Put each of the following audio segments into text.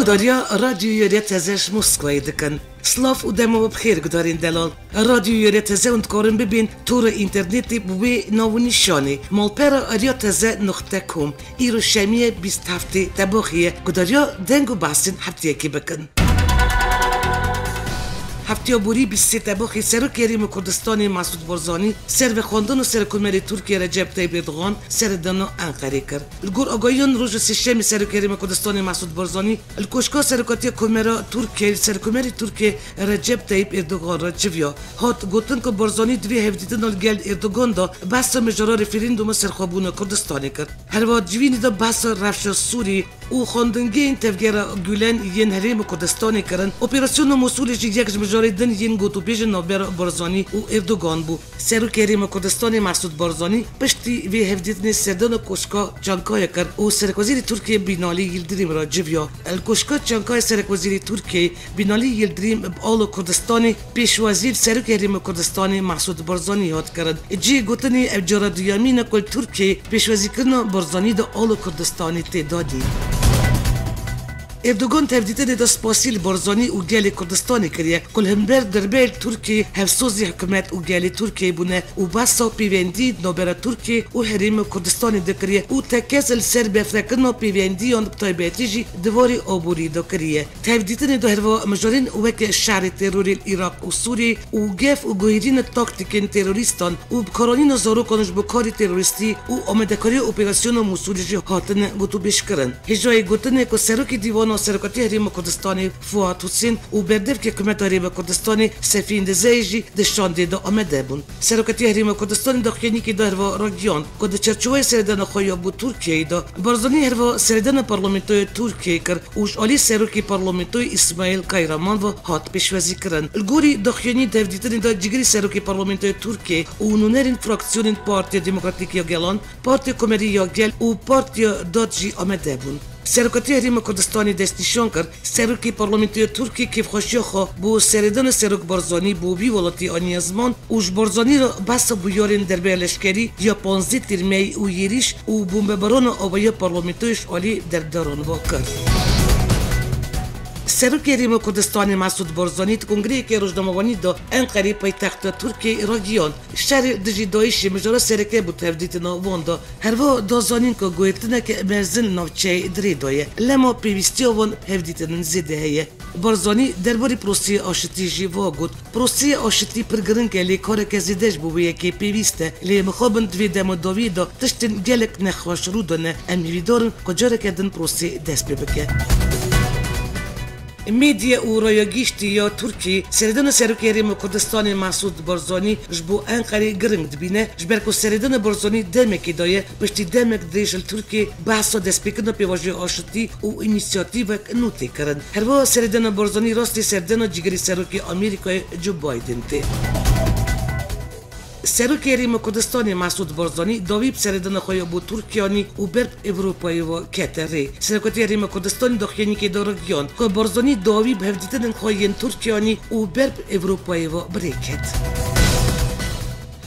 Gudarja radioja tezes Moszkvai deken. Slav u demo bخير gudarin delal. Radioja teze und korin bibin tura interneti bwe navunishani. Malpera arya teze نقطه.com. ایرو شمیه 20 هفته تباخیه گداریا دنگو بحثین هفته یکی بکن. هفته بوری 23 تباخی سر کریم کردستان مسعود بارزانی سر و خواندن و سرکومری ترکیه رجب طیب اردوغان سر دانو انقره کرد. الگور آگاهیان روز سشم سر کریم کردستان مسعود بارزانی الکشکا سرکاتی کومرا ترکیه سرکومری ترکیه رجب طیب اردوغان را جویا هات گوتن که بارزانی دوی هفدیدن الگل اردوغان دا بحث مجرا رفرندوم سرخابون کردستان کرد. هر وقت جوینی دا بحث رفش سوری او خواندنگی این تفگیر گولن ین حریم کردستان کردن اپراسیون مسئولش یک مجاردن ین گوتو بیج نوبر بارزانی او اردوغان بو سرو کریم کردستان مسعود بارزانی پشتی وی هفدیدن سردان کشکا چانکای کرد او سرکوزیر ترکیه بینالی یلدریم را جویا الکشکا چانکای سرکوزیر ترکیه بینالی یلدریم بآل کردستان پیشوازیر سرو کریم کردستان مسعود بارزانی یاد کرد جی گوتنی ابجارادیامین کل ترکیه پیشوازی کردن بارزانی دا آل کردستانی تعدادی اردوغان تفدیدن دا سپاسیل بارزانی و گل کردستانی کریه کل همبر دربیل ترکیه هفسوزی حکومت و گل ترکیه بونه و بسا پیوندی نوبر ترکیه و حریم کردستانی دکریه و تکسل سر بفرکن و پیوندی آن بطایبتیجی دواری آبوری دکریه تفدیدن دا هروا مجارین وک شهر تروری عراق و سوری و گف و گوهرین تاکتیکن تروریستان و بکارانین و زاروکانش بکاری تروریستی و آمدکاری اپراسیون و مسئولیجی هاتن گوتو بیش کرن هجای گوتنه که سروکی دیوان سرکاتی حریم کردستان فؤاد حسین و بردف که حکومت حریم کردستان سفین دزایجی دشانده دا آمده بون سرکاتی حریم کردستان داخلی که دا هروا راگیان که دا چرچوه سردن خویا بو ترکیه دا بارزانی هروا سردن پارلمنتوی ترکیه کر اوش آلی سرکی پارلمنتوی اسماعیل کایرامان و هات پیشوازی کرن الگوری داخلی تفدیدن دا جگری سرکی پارلمنتوی ترکیه و نونرین فراکسیون پارتی دموکراتیک یا گلان پارتی کمری یا گل و پارتی دادجی آمده بون سرکاتی حریم کردستانی دستنیشان کرد سرکی پارلمنتی ترکی کیف خوشی خو بو سردن سرک بارزانی بو بی ولاتی آنی ازمان اوش بارزانی را بس بیارین دربه لشکری یا 15 ترمی و یریش و بومباران آبای پارلمنتیش عالی در داران واکر سرک حریم کردستان مسعود بارزانی کنگره که روزنامه‌نویسی دا انقره پایتخت ترکیه راگیان شهر دژی دایشی مجرا سرکه بود تفدیدن واندا هر وا دازانین که گویتنه که مرزن نوچه دریدایه لما پیوستی وان تفدیدن زده هیه بارزانی درباره پروسی آشتی جیوا گفت پروسی آشتی پرگرن که لیکار که زیدش بوده که پیوسته لی مخابن دوی دم داوی دا تشتن گلک نخواش رو دانه امیدوارن کجا کردن پروسی دست ببکه میدیا و رایگیشتی یا ترکی سردن سرکی حریم کردستان مسعود بارزانی جبو انقره گرنگ دبینه جبرکو سردن بارزانی دمکی دایه پشتی دمک دیشل ترکی بحثا دسپیکن پیواجی آشتی و اینیسیاتیو نوتی کرن هر وا سردن بارزانی راستی سردن جگری سرکی آمریکای جو بایدن تی سرک حریم کردستان مسعود بارزانی داویب سردن خوی بو ترکیانی و برب اروپایی و کتری سرکاتی حریم کردستان داخلی که دارگیان که بارزانی داویب هفدیدن خوی ترکیانی و برب اروپایی و بریکت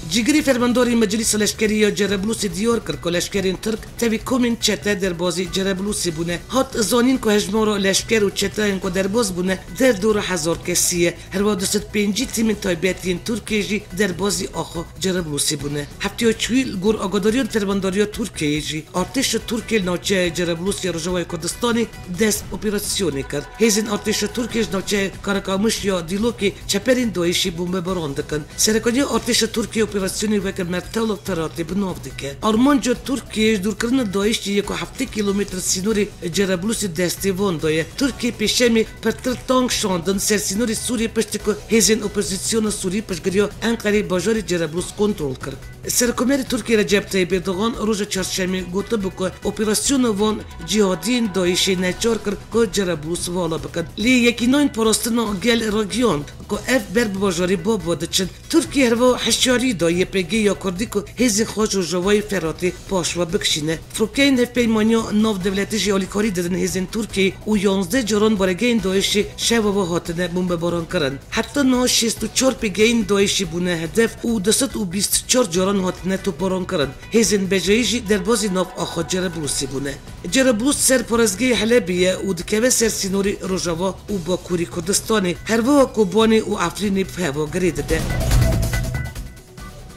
جگری فرمانداری مجلس لشکری یا جرابلوسی دیار کرد که لشکرین ترک توی کومین چته در بازی جرابلوسی بونه هات زانین که هجمارا لشکر و چته این که در باز بونه در 2000 کسیه هر و 205 تیم تایبتین ترکیه در بازی آخا جرابلوسی بونه هفته چویل گور آگاداریان فرمانداری ترکیه جی ارتش ترکیه نوچه جرابلوسی رجوای کردستانی دست اپراسیونی کرد هزین ارتش ترکیه نوچه کارکامش یا دیلوکی چپرین دویشی بمباران دکن سرکانی ارتش ترکیه اپراسیونی وکر مرتل و فراتی بناف دکه آرمانجا ترکیه دور کردن دایشی یک 7 کیلومتر سینوری جرابلوسی دستی وان دایه ترکیه پیشمی پرتر تانک شاندن سر سینوری سوری پشتی که هزین اپوزیسیون سوری پشگریا انقره باجار جرابلوس کنترل کرد سرکومر ترکیه رجب طیب اردوغان روز چهارشنبه گفته بود که اپراسیون وان جهادین دایشی نچار کرد که جرابلوس والا بکن لی یکی نوین پراستنا گل راگیان که اف برب باجاری باب ودچن ترکیه هروا حشاری دایه پیگی یا کردی که هزی خوش و جوای فراتی پاش و بکشینه فروکین هف پیمانیا ناف دولتی جیالیکاری دادن هزین ترکیه و 11 جران بارگین دایشی شب و هاتنه بمباران کردن حتی نه 64 پیگین دایشی بونه هدف و 224 جران Kurdistan hatine toparan kirin. Hêzên bejeyî jî derbasî nav axa Cerablusê bûne. Cerablus ser parêzgehê Helebê ye û dikeve ser sînorê Rojava û Bakurî Kurdistanê. Herviha Kobanê û Efrînê heva girê dide.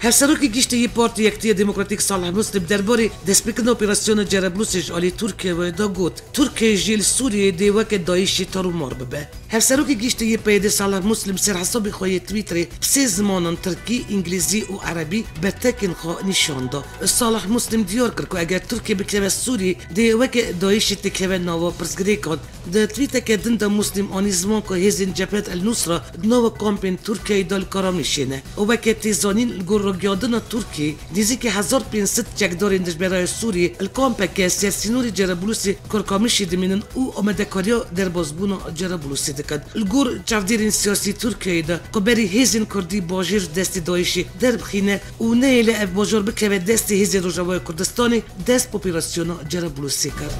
Hevserokê giştiyê Partiya Yektiya Demokratîk Salih Muslim derbarê destpêkirina operasyona Cerablusê ji alî Tirkiyeyê da got Tirkiye jî li Sûriyeyê dê weke Daişê tarûmar bibe. Hevserokê giştiyê PYD Salih Muslim ser hesabê xwe yê Twitterê bi sê zimanan Tirkî, İngilîzî û Erebî betekên xwe nîşan da. Salih Muslim diyar kir ku eger Tirkiye bikeve Sûriyê dê weke Daişê têkeve nava pirsgirêkan. Di tweeteke din de Muslim anî ziman ku hêzên Cephet el Nusra di nava kampên Tirkiyeyê da li Karamişê ne. û weke têzanîn li gor ragyandina Tirkiyê nêzîkî 1500 çekdarên dijberaya Sûriyê li kampeke sersînorî Cerablusê Karkamişê dimînin û amedekariya derbasbûna Cerablusê dikin. Li gor çavdêrên siyasî Tirkiyeyê de ku berî hêzên Kurdî bajêr destê Daişê derbixîne û neyê ev bajar bikeve destê hêzên Rojavayê Kurdistanê dest operasyona Cerablusê kir.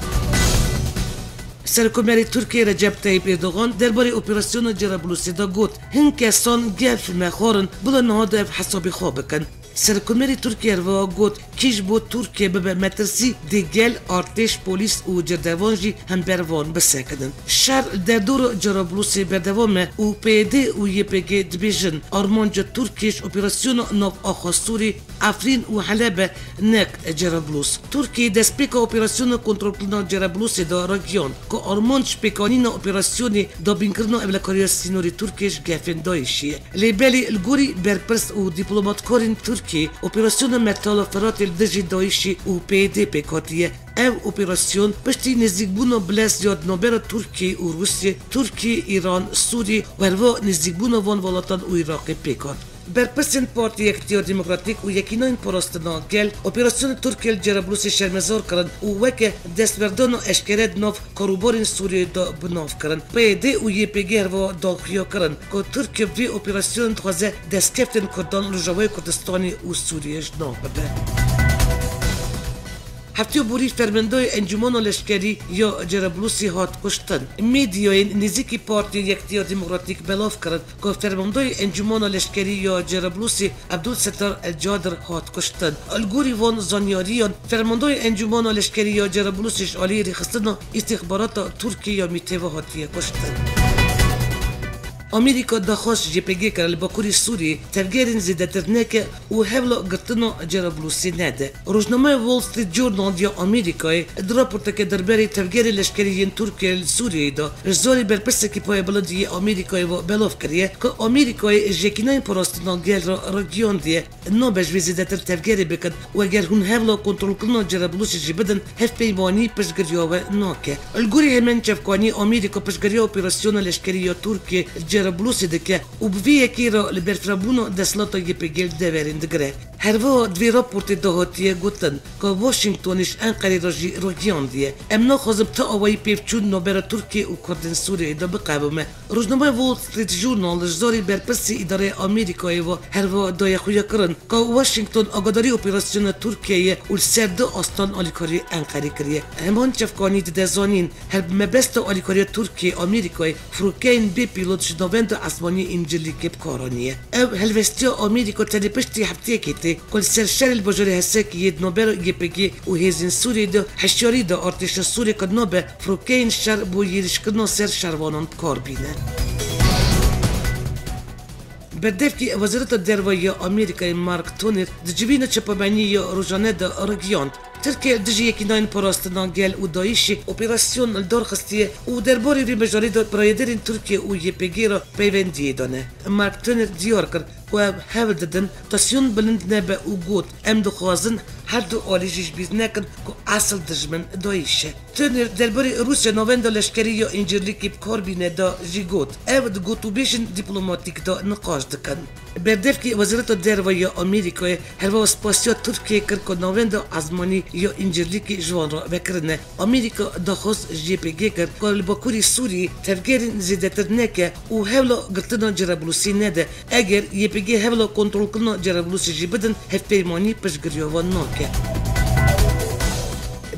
Serokkomerê Tirkiye Recep Tayyip Erdogan derbarê operasyona Cerablusê da got hin kesan gel filme xwarin bila niha de ev hesabê xwe bikin. Serokkomerê Tirkiye herviha got kîj bo Tirkiye bibe metirsî dê gel artêş, polîs û cerdevan jî hembervan bisekinin. Şer derdora Cerablusê berdewam e û PYD û YPG dibêjin armanca Tirkiye ji operasyona nav axa Sûrî, Efrîn û Helebê nek Cerablus. Tirkiye destpêka operasyona kontrolkirina Cerablusê da ragiyand ku armanc pêkanîna operasyonê dabînkirina evlekariya sînorê Tirkiye ji gefên Daişê ye. Lêbelê li gorî berpirs û dîplomatkarên Tirkiye operasyona Metala Feratê li dijî Daişê û PYD pêk hatiye. Ev operasyon piştî nêzîkbûna bilezya di navbera Tirkiye û Rûsyê, Tirkiye, İran, Sûrî û herviha nêzîkbûna van welatan û Iraqê pêk hat. Berpirsên Partiya Yektiya Demokratîk û Yekîneyên Parastina Gel operasyona Tirkiye li Cerablusê şermezar kirin û weke destberdana eşkere di nav karûbarên Sûriyeyê da binav kirin. PYD û YPG herviha daxuya kirin ku Tirkiye vê operasyonê dixwaze destkeftên Kurdan li Rojavayê Kurdistanê û Sûriyê ji nav bibe. Heftiya borî fermendayê Encûmena Leşkerî ya Cerablusê hat kuştin. Medyayên nêzîkî Partiya Yektiya Demokratîk belav kirin ku fermendayê Encûmena Leşkerî ya Cerablusê Ebdulsettar El-Cadir hat kuştin. Li gorî van zanyariyan fermendayê Encûmena Leşkerî ya Cerablusê ji aliyê rêxistina îstixbarata Tirkiye ya Mîtêve hatiye kuştin. Amerîka daxwast JPG kir li Bakurî Sûriyê tevgerên zêdetirneke û hevla girtina Cerablusê nede. Rojnameya Wall Street Journal ya Amerîkayê di raporteke derbarê tevgerê leşkeriyên Tirkiye li Sûriyeyê da ji zarê berpirsekî Payebildiyê Amerîkayê ve belav kiriye ku Amerîkayê ji Yekîneyên Parastina Gel ra ragiyandiye nabe ji vê zêdetir tevgerê bikin û eger hûn hevla kontrolkirina Cerablusê jî bidin hevpeymanî piştgiriya we nake. Li gorî hemen çavkanî Amerîka piştgiriya operasyona leşkerî ya Tirkiye Cerablusê dike û bi vê yekê ra li berfirabûna desthilata YPG deverên digire. Herviha divê raportê dahatiye gotin ku Washingtonê ji Enqerê ra jî ragiyandiye. Em naxwazim ti awayî pêvçûn navbera Tirkiye û Kurdên Sûriyeyê de biqebime. Rojnameya Wall Street Journal ji zarê berpirsê îdareya Amerîkayê ve herviha dayexuya kirin ku Washington agadarî operasyona Tirkiyeyê û li ser du astan alîkariyê Enqerê kiriye. Heman çavkanî dide zanîn her bi mebesta alîkariya Tirkiye Amerîkayê firokeyên bê pîlot ji navenda esmanî încilîkê bikaraniye. Ev helvestiya Amerîka tenê piştî hefteyekê tê ku li ser şerê li bajarê Hesekiyê di navbera YPG û hêzên Sûriyê de hişyarî da artêşa Sûrî kir nabe firokeyên şer bû yêrîşkirina ser şervanan bikar bîne. Berdevkî Wezareta Derve ya Amerîkayê Mark Toner di civîna çapabenî ya rojane de ragiyand. Tirkiye dijî Yekîneyên Parastina Gel û Daişê operasyon li darxistiye û derbarê rêbejarî da birayêderên Tirkiye û YPG ra peywendiyê dane. Mark Toner diyar kir ku ev hewl didin tasyon bilind nebe û got em dixwazin her du alî jî ji bîr nekin ku asıl dijmin Daişê. Toner derbarê Rûsya navenda leşkerî ya încirlîkê bikarbîne da jî got ev di gotûbêjin dîplomatîk da niqaş dikin. Berdevkî Wezareta Derve ya Amerîkayê herviha spasiya Tirkiye kir ku navenda ezmanî ya încirlîkê ji wan re vekirine. Amerîka daxwast ji YPG kir ku li Bakurî Sûriyê tevgerên zêdetirneke û hevla girtina Cerablusê nede. Eger YPG hevla kontrolkirina Cerablusê jî bidin hevpeymanî piştgiriya wan nake.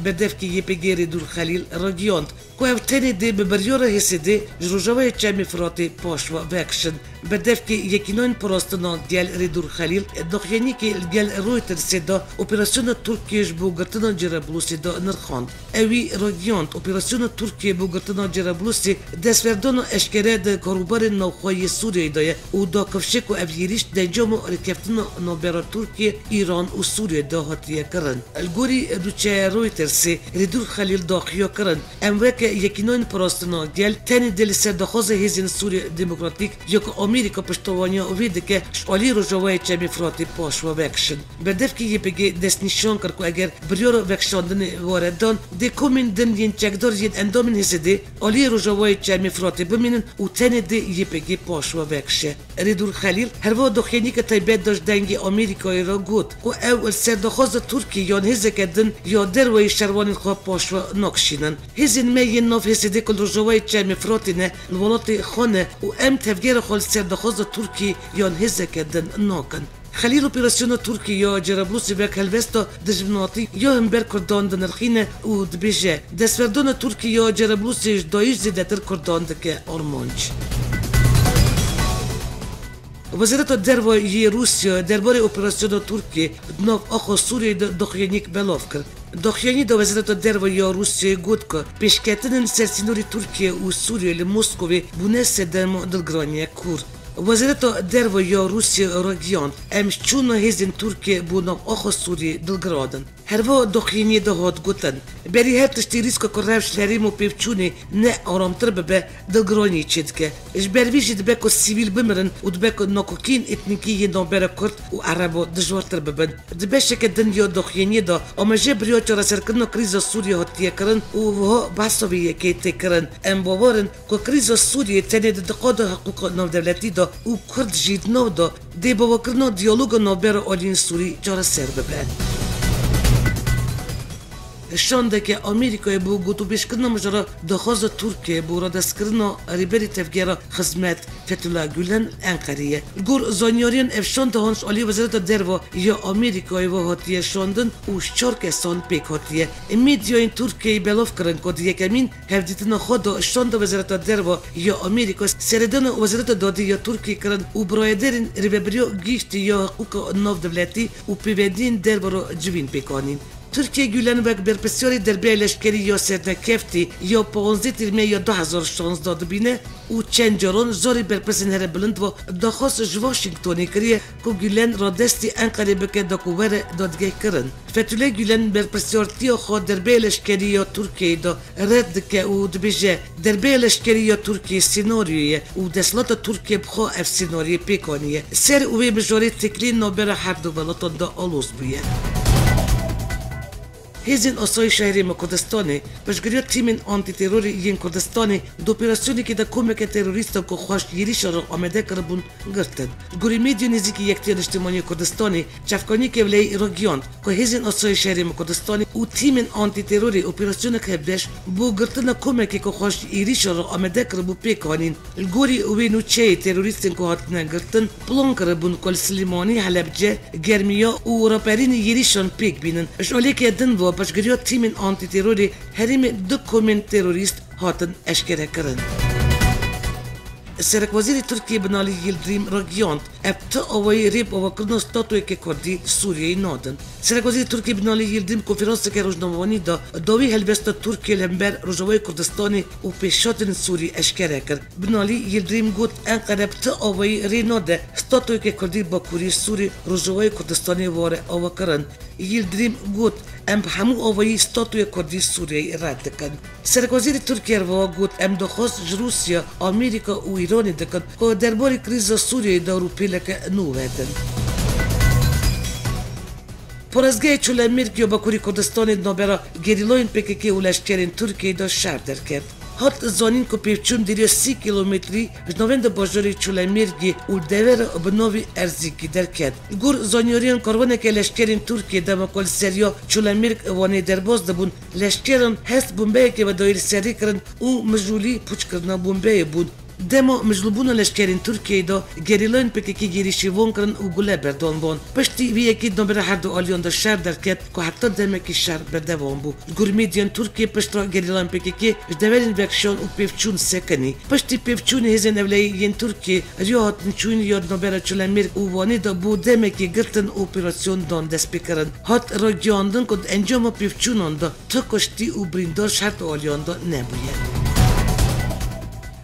Berdevkî YPG Rêdûr Xelîl ragiyand ku ev تاني دي ببريورة هسيدي جروجوية جامي فراتي باشوا باكشن بدفكي يكينون بروستنا ديال ريدور خليل دخيانيكي ديال رويتر سيدا اوبراسيون تركيا بوغرتنا جرابلوسي دا نرخاند اوي راديانت اوبراسيون تركيا بوغرتنا جرابلوسي دسفردون اشكرا دا كروبار نوخوي سوريا دايا و دا كفشيكو افيريش دنجامو ركفتنا نوبرا تركيا ايران و سوريا دا هاتيا كرن الجوري دوتشا رويتر سي ريدور خليل دا خيو كرن امواكا يكينون بروستنا ديال تاني ديال سردخوزة هزين سوريا ديمقراطيك يوكو أمريكا پشتوانیا اویده که شوالی رو جوای چمی فراتی پاش و وکشن بدف که یه بگه دست نشان کرد که اگر بریار وکشاندن واردان ده کومین دن ین چکدار ین اندامین هسته آلی رو جوای چمی فراتی بمینن و تنه ده یه بگه پاش و وکشه ریدور خلیل هر وقت دخینی که تایبت داشت دنگ آمریکایی را گود و اول سردخواز ترکیه یان هزه کدن یا دروی شروان خواه پاش و نکشینن هزین میین ناف هسته کل رو جوای چمی فراتی نه الولات خانه و ام تفگیر خال سردخواز ترکی یان هزه کدن ناکن خليل اوبراسيون تركي يا جرابلوسي بك هلفستا دجمناطي يا همبر كردان دنرخينه و دبيجه دسفردون تركي يا جرابلوسي دايش زيدتر كردان دك ارمانج وزارت الدروا ی روسیا درباره اپراسیون ترکیه ناف آخو سوریه دخیانیک بلاف کرد. دخیانی دا وزارت الدروا یا روسیا گفت که پیشکتن سرسینوری ترکیه و سوریه لموسکوی بونه سدم دلگرانی کور. وزارت الدروا یا روسیا راگیان امش چون هزین ترکیه بونه آخو سوریه دلگرادن. هر وقت دخیانی دا هات گفتن بری هر تشتی ریسک کرهش لریم و پیفچونی نه آرامتر به دلگرانی چید که اش برویجی دبکو سیویل بمرن و دبکو ناکوکین اتنیکی نامبر کرد و عربو دجوارتر ببن دبشه که دنیا دخیانی دا اما جه بریا چرا سرکن کریز سوریه هاتیه کرن و وها بحثویه که تکرن ام باورن که کریز سوریه تنه دقاد حقوق نام دولتی دا و کرد جید نو دا دی باوکرنا دیالوگ نامبر آلین سوری چرا سر ببن شانده که آمریکای بو گوتو بیشکرنا مجرا دخواز ترکیه بو را دستکرنا ریبری تفگیرا خدمت فتولا گولن انقریه گور زانیارین افشان دهانش آلی وزارت دروا یا آمریکای و هاتیه شاندن و شچار کسان پیک هاتیه میدیاین ترکیه بلاف کرن کد یکمین هفدیتنا خود شانده وزارت دروا یا آمریکا سردن وزارت دادی یا ترکیه کرن و برایدرین ریبریو گیشتی یا حقوق ناف دولتی و پیوندین دروا را جوین پیکانین Türkiye Gülen ve berpesiyori derbe leşkeri ya serdekefti ya 15 ya 2016 bine u çencaron zori berpesin here bilind ve daxwas Washington'e kiriye ku Gülen radesti Ankara beke dakuvere dadgeh kirin. Fethullah Gülen berpesiyori xo derbe leşkeri ya Türkiye da red dike u dibije derbe leşkeri ya Türkiye senaryoye u deslata Türkiye bxo ev senaryoye pekaniye. Ser u ve bejori teklin nobera her du velatın da alus buye. هزین آسای شهری کردستانی بشگریت تیم آنتی تروری این کردستانی دو اپراسیونی که در کمک تروریستا که خواستگیریش را آماده کردن گرفتند. گوری میدیو نزدیکی یکتیان اجتماعی کردستانی چفکانی که ولی راگیاند که هزین آسای شهری کردستانی و تیم آنتی تروری اپراسیون که بش بو گرفتن کمکی که خواستگیریش را آماده کردن پیکانین. گوری اوینو چه تروریستن که هاتن گرفتن پلان کردن کل سلیمانی حلبجه گرمیا و راپرین یریشان پیک بینن. اشالی که دن و باشگریات تیم آنتی تروری هریم دو کومن تروریست هاتن اشکره کرن. سرک وزیر ترکیه بنالی یلدریم راگیاند ابتا آوای ریب آواکرنا ستاتوی که کردی سوریه نادن. سرک وزیر ترکیه بنالی یلدریم کنفرانس که روزنامه‌نوانی دا داوی هلبست ترکیه لمبر روزنامه کردستانی و پیشاتن سوری اشکره کرد. بنالی یلدریم گفت انقره ابتا آوای ری ناده ستاتوی که کردی با کوری سوری روزنامه کردستانی واره آواکرن. یلدریم گفت ام همو آوایی ستاتوی کردی سوریه رد کن. سرک وزیر ترکیه رو گفت ام دخواست روسیا، آمریکا و ایران دکن که درباره کریز سوریه دارو پیلک نو هدن. پرازگاه چولمرگ یا باکوری کردستان نابرا گریلاین پککی و لشکرین ترکیه دا شهر در کرد. هات زانین که پیوچون دیری 30 کیلومتری جنوبند باجاری چولمرگی و دور بنوی ارزیکی در کرد. گور زانیاریان کاروانه که لشکرین ترکیه دمکال سریا چولمرگ وانی درباز دبون لشکران هست بمبه که و دایر سری کرن و مجولی پوچ کرنا بمبه بود. دمو مجلوبون لشکرین ترکیه دا گریلان پککی گیریشی وون کرن و گله بردان بون پشتی وی اکید نبره هر دو آلیان در شهر درکت که حتی دمکی شهر بردوان بو گرمیدیان ترکیه پشت را گریلان پککی جدولین وکشان و پیفچون سکنی پشتی پیفچون هزین اولیین ترکیه ریاهاتن چون یاد نبره چلمیر و وانی دا بو دمکی گرتن اپراسیون دان دست بکرن هات را گیاندن کد انجام پیفچونان دا تا کشتی و بریندار شهر آلیان دا نبوید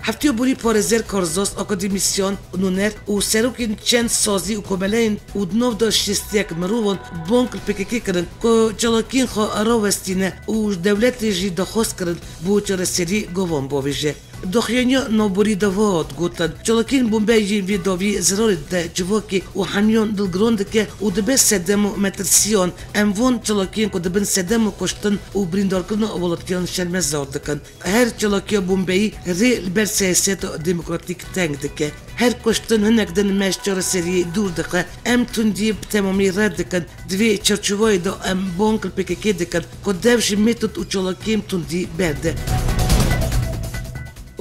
هفتیو بوری پارزر کارزاست اکادمیسیان نونر و سروکین چند سازی و کملین و دنو دا شستیک مروون بانک پککی کرن که چلاکین خواه راوستینه و دولت جی دخواست کرن بو چرسری گوان باویجه دخیانیا نابوری دواد گوتن چلاکین بومبایی وی داوی زرار ده جواکی و همیان دلگراند که و دبه سدم و مترسیان اموان چلاکین که دبن سدم و کشتن و بریندار کردن اولاتیان شرمزار دکن هر چلاکیا بومبایی ری بر سیاست دموکراتیک تنگ دکه هر کشتن هنگ دن مشجار سری دور دکه ام تندی بتمامی رد دکن دوی چرچوای دا ام بانکل پککی دکن که دوش میتود و چلاکیم تندی برده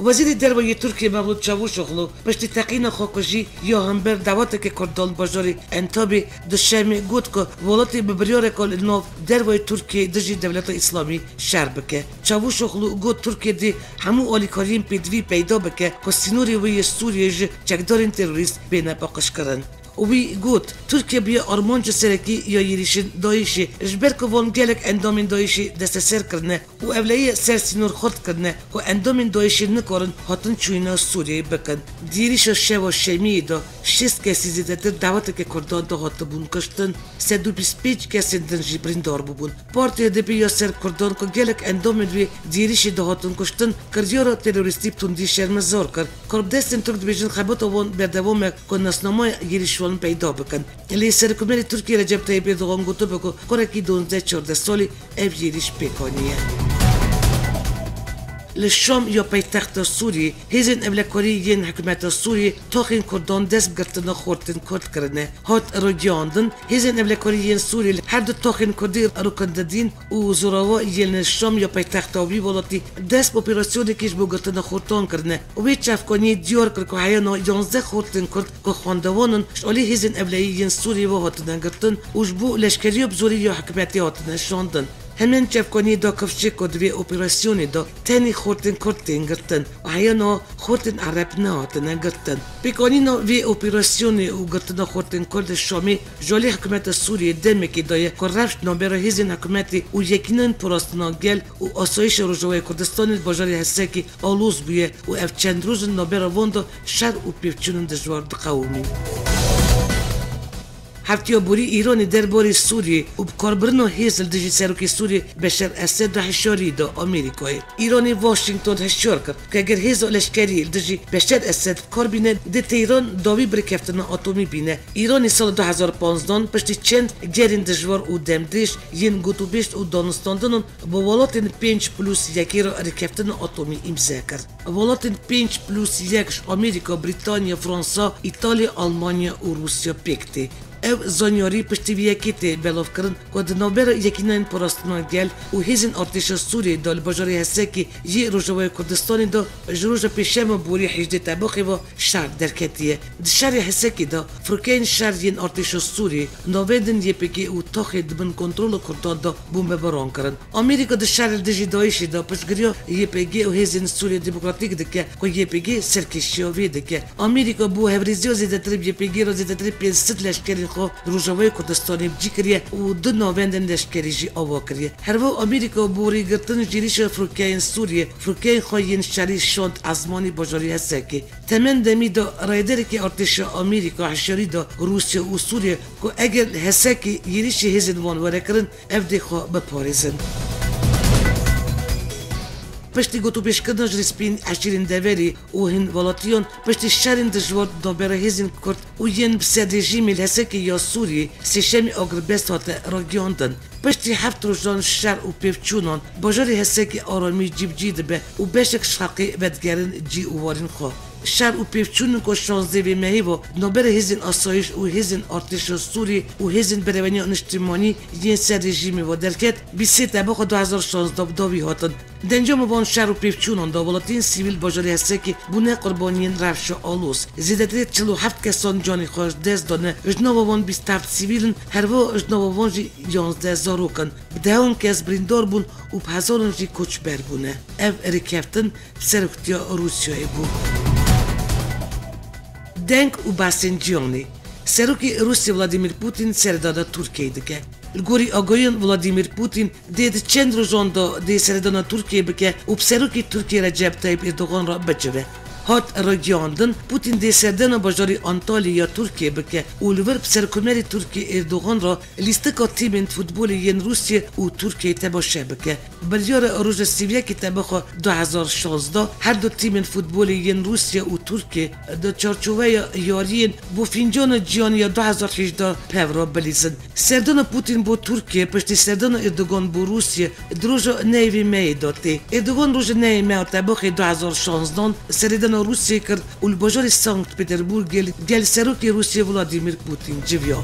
وزیر دروازه ترکیه مولود چاوشوغلو پشت تقیین خاکوژی یا هم بر دعوت که کردان بازاری انتابی دشمی گفت که ولایت ببریار کل نو دروازه ترکیه دژی دولت اسلامی شرب که چاوشوغلو گفت ترکیه دی همو آلیکاریم پیدوی پیدا بکه که سینوری وی سوریه چکدارین تروریست بین پاکش کردن وی گوت ترکیه بیا آرمانج سرکی یا یریشن دایشی جبر که وان گلک اندامین دایشی دست سر کرنه و اولیه سر سینور خورد کرنه که اندامین دایشی نکارن هاتن چوینا سوریه بکن دیریش شو و شمی دا 6 کسی زیده در دعوت که کردان دا هات بون کشتن 125 کسی دنجی بریندار بون پارتی دبی یا سر کردان که گلک اندامین وی دیریش دا هاتن کشتن کردیارا تروریستی بتوندی شرمزار کرد کرب دستن ترک بیجن خبات وان بردوامه که نسنامای یریشوان پیدا بکن لی سرکومنی ترکیه رجب طیب اردوغان گوتو بکو کرکی 12-14 سالی اف یریش پیکانیه لشام یا پایتخت سوریه هزین اولکاری ین حکومت سوریه تاخین کردان دست بگرتن خورتن کرد کرنه هات رجاندن هزین اولکاری ین سوریه هر دو تاخین کردی رکنددین و زراوا ین شام یا پایتخت آبی ولاتی دست اپراسیونی کش بگرتن خورتان کرنه و به چفکانی دیار کرد که حیانا 11 خورتن کرد که خواندوانن شالی هزین اولی ین سوریه و هاتنن گرتن و جبو لشکری و بزوری یا حکومتی هاتنن شاندن همین چفکانی دا کفچه کدوی اپراسیونی دا تنی خورتن کردن گرتن و حیانا خورتن عرب نهاتن گرتن پیکانی نا وی اپراسیونی و گرتن خورتن کرد شامی جالی حکومت سوریه دمه که دایه که رفت نابرا هزین حکومتی و یکینن پراستنا گل و آسایش روژوی کردستان باجاری هسته که آلوز بویه و اف چند روز نابرا واندا شر و پیفچونن دجوار دقومی هفتیا بوری ایرانی درباره سوریه و بکاربرن و هیزل دژی سروکی سوریه بشر اسد و هشاری دا آمریکای ایرانی واشنگتن هشار کرد که اگر هیزل لشکری دژی بشر اسد بکار بینه ده ایران داوی برکفتن اتمی بینه ایرانی سال 2015 پشتی چند گرین دجوار و دمدش ین گوتو بیشت و دانستاندن با ولاتن 5+1 را رکفتن اتمی امضا کرد ولاتن 5+1 آمریکا بریتانیا فرانسا ایتالیا آلمانیا و روسیا پکتی او زانیاری پشتیویه کتی بلاف کرن که دنابر یکینان پراستنا گل و هیزن ارتش سوریه دال باجاری هسته که یه روژوای کردستانی دا جروژ پیشم بوری 18 تباقی و شهر درکتیه ده شهر هسته که دا فرکین شهر ین ارتش سوریه ناویدن یه پکی و تاخی دبن کنترول کردان دا بومبه بران کرن امریکا ده شهر دژی دایشی دا پشگریا یه پکی و هیزن سوریه دموکراتیک دکه که یه پکی سرکشیاوی دکه امریکا بو هفریزیو زیده تریب یه پکی رو زیده تریب 500 لشکری خو روژوای کردستانی بجی کریه و دو ناوندن لشکری جی آوا کریه هر و امریکا بوری گرتن جیریش فرکین سوریه فرکین خواهین شری شاند ازمانی باجاری هسته که تمن دمی دا رایدر که ارتش امریکا حشاری دا روسیه و سوریه که اگر هسته که یریش هزین وان ورکرن افده خواه بپاریزن پشتی گوتو پیشکردن جریسپین عشرین دوری و هن ولاتیون پشتی شرین دجوار نابرا هزین کرد و ین بسید رژیمی لحسه که یا سوری سیشمی آگربست هاته را گیاندن پشتی 7 روزان شر و پیفچونان باجاری هسته که آرامی جیب جیده به و بشک شاقی بدگرن جی اوارین خواه شر و پیفچون کو 16 مهی و نوبر هزین آسایش و هزین ارتش سوری و هزین بروانی اجتماعی ین سر رژیم و درکت 23 تبخ 2016 داوی هاتن دنجام وان شر و پیفچون دا ولاتین سیویل باجاری هسته که بونه قربانیین رفش آلوس زیادتر 47 کسان جانی خوش دست دانه اجناب وان 27 سیویلن هر وا اجناب وان جی 11 زاروکن دهان کس بریندار بون و هزاران جی کوچبر بونه اف ریکفتن سرکتیا روسیای بون دنگ و باسنجیانی سرکی روسی ولادیمیر پوتین سردادا ترکیه دیگه الگوری آگاهیان ولادیمیر پوتین دید چند روزان دا دی سردانا ترکیه بکه و بسرکی ترکیه رجب طیب اردوغان را بجوه هات راگیاندن پوتین دی سردانا باجاری انطالیا ترکیه بکه و لور بسرکمری ترکیه اردوغان را لیستکا تیم فوتبول ین روسیه و ترکیه تباشه بکه بلیار روز سیویه که تبخوا 2016 هر دو تیم فوتبول ین روسیه و ترکیه دو چارچوه یارین بو فینجان جیانی 2018 پیورا بلیزن سردانا پوتین بو ترکیه پشتی سردانا اردوغان بو روسیه دروژا نیوی می داته اردوغان روز نیوی می تبخی 2016 سردانا روسیه کرد و الباجار سانکت پتربورگ گل سروکی روسیه ولادیمیر پوتین جویا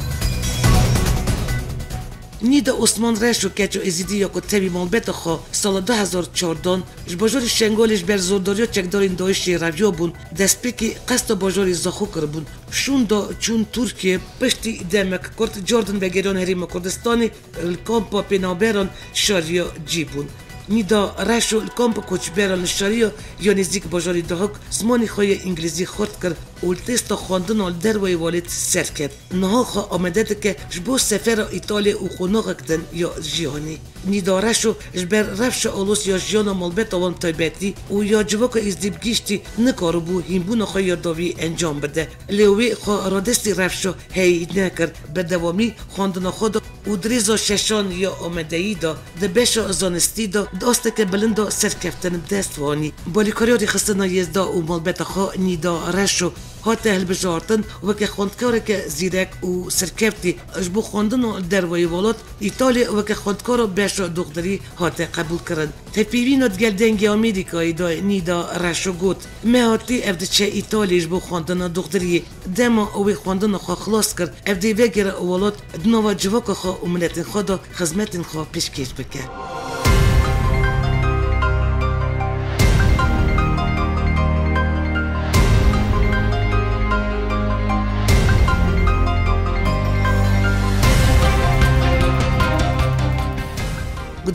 نیدا عثمان رشو کچو ازیدی یا کتبی مالبت خو سال 2014 باجار شنگالش بر زورداریا چکدارین دایشی رویا بون دست پیکی قصد باجاری زاخو کر بون شون دا چون ترکیه پشتی دمک کرد جاردن و گران هریم کردستانی الکامپا پینابران شاریا جی بون نیدا رشو الکامپ کوچبران شاریا یا نزدیک باجاری دهک زمانی خوی انگلیزی خورد کرد و تست خواندن آل دروی والد سر کرد نها خواه آمده که جبو سفر ایتالیا و خوناغ کدن یا جیانی نیدا رشو جبر رفش آلوس یا جیانا مالبت آوان تایبتی و یا جواک ازدیب گیشتی نکارو بو هیمبون خواه یا داوی انجام بده لیوی خواه رادستی رفشو هی نکر به دوامی خواندن خود و دریزا ششان یا آمده ای دا ده بشا زانستی دا داسته که بلندا سرکفتن دست وانی بالیکاریاری خستنا یزدا و مالبت خواه نیدا رشو هات هل بجارتن و که خواندکاره که زیرک و سرکفتی اجبو خواندن در ویوالات ایتالیا و که خواندکاره بشا دختری هات قبول کرن تپیوینات گل دنگی آمریکایی دا نیدا رشو گوت مهاتی افده چه ایتالیا اجبو خواندن دختری دما اوی خواندن خواه خلاص کرد افده وگر اوالات دنوا جواک خواه و ملت خواه خدمت خواه پیشکش بکن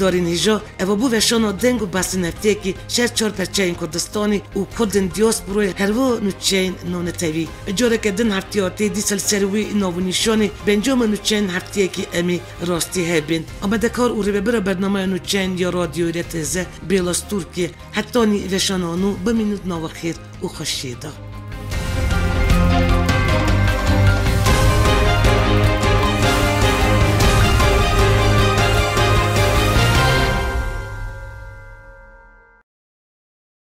گدارین هیجا اوا بو وشانا دنگ و بس نفتی که شهر چار پرچین کردستانی و کردن دیاسپوروی هروا نوچین نونتوی جاره که دن هفتیاتی دیسل سروی ناونیشانی بنجام نوچین هفتیه که امی راستی هبین آمده کار او رو برای برنامه نوچین یا رادیوی رتزه بیلاس ترکیه حتی نی وشانانو بمینود ناوخیر و خوشیده